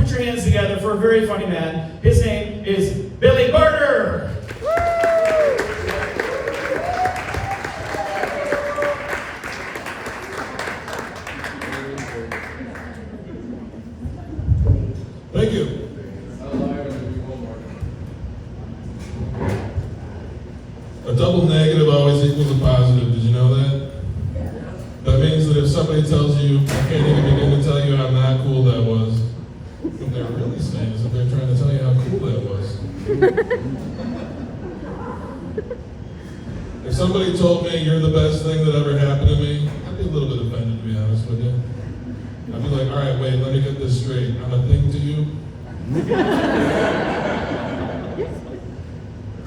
put your hands together for a very funny man. His name is Billy Bartor. Thank you. A double negative always equals a positive. Did you know that? That means that if somebody tells you, I can't even begin to tell you how not cool that was, what they're really saying is that they're trying to tell you how cool that was. If somebody told me you're the best thing that ever happened to me, I'd be a little bit offended, to be honest with you. I'd be like, all right, wait, let me get this straight. I'm a thing to you?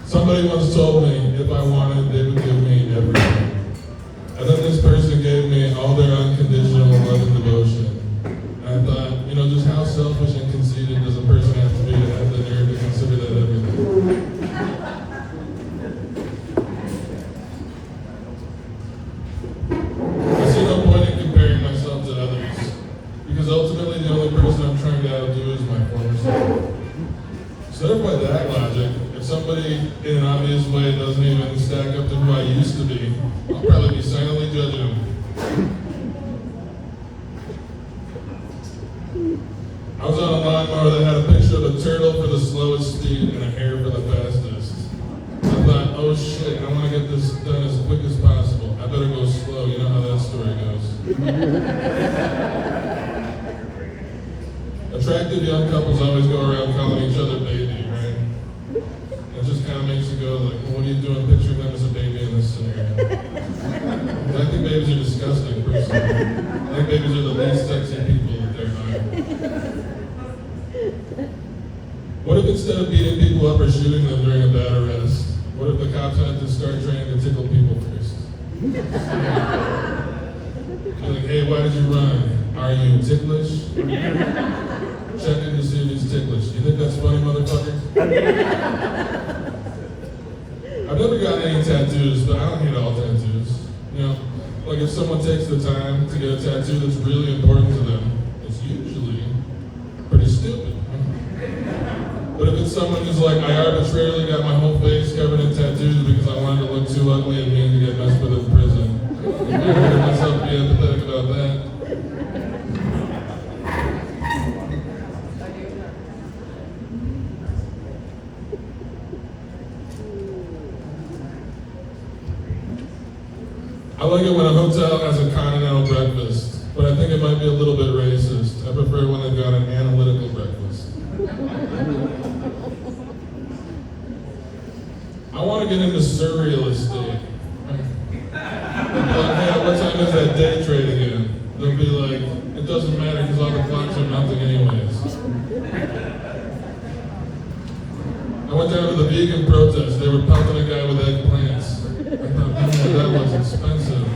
Somebody once told me if I wanted, they would give me everything. And then this person gave me all their unconditional love and devotion. And I thought, just how selfish and conceited does a person have to be to have the nerve to consider that everything? I see no point in comparing myself to others, because ultimately the only person I'm trying to outdo is my former self. So by that logic, if somebody in an obvious way doesn't even stack up to who I used to be, I'll probably be silently judging them. I was on a lawnmower that had a picture of a turtle for the slowest speed and a hare for the fastest. I thought, oh shit, I want to get this done as quick as possible. I better go slow. You know how that story goes. Attractive young couples always go around calling each other baby, right? It just kind of makes you go like, well, what are you doing? Picture them as a baby in this scenario. I think babies are disgusting, personally. I think babies are the least sexy people that there are. What if instead of beating people up or shooting them during a bad arrest, what if the cops had to start trying to tickle people first? They're like, hey, why did you run? Are you ticklish? Checking to see if he's ticklish. You think that's funny, motherfucker? I've never gotten any tattoos, but I don't hate all tattoos. Like if someone takes the time to get a tattoo that's really important to them, it's usually pretty stupid. But if it's someone who's like, I arbitrarily got my whole face covered in tattoos because I wanted to look too ugly and mean to get messed with in prison, I heard myself be empathetic about that. I like it when a hotel has a continental breakfast, but I think it might be a little bit racist. I prefer when they've got an analytical breakfast. I want to get into surreal estate. They'll be like, hey, what time is that day trade again? They'll be like, it doesn't matter because all the clocks are melting anyways. I went down to the vegan protest. They were pelting a guy with eggplants. I thought, man, that was expensive.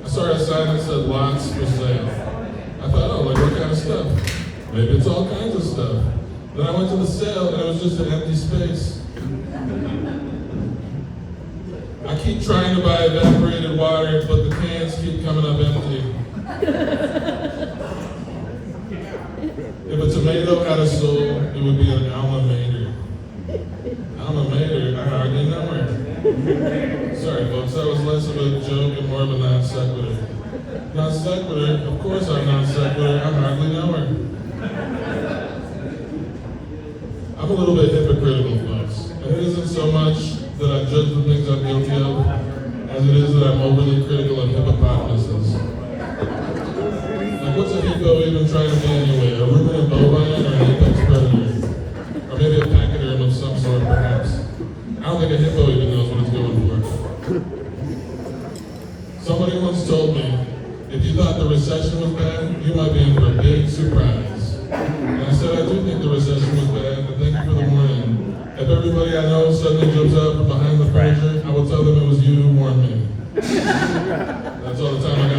I saw a sign that said lots for sale. I thought, oh, like what kind of stuff? Maybe it's all kinds of stuff. Then I went to the sale and it was just an empty space. I keep trying to buy evaporated water, but the cans keep coming up empty. If a tomato had a soul, it would be an alma mater. Alma mater, I hardly know her. Sorry folks, that was less of a joke and more of a non sequitur. Non sequitur, of course I'm non sequitur, I hardly know her. I'm a little bit hypocritical, folks. And it isn't so much that I judge the things I'm guilty of, as it is that I'm overly critical of hippopotamuses. Like, what's a hippo even trying to be anyway? A ruminant bovine or an apex predator? Or maybe a pachyderm of some sort, perhaps. I don't think a hippo even knows what it's going for. Somebody once told me, if you thought the recession was bad, you might be in for a big surprise. And I said, I do think the recession was bad, and thank you for the warning. If everybody I know suddenly jumps out from behind the furniture, I will tell them it was you who warned me. That's all the time I got.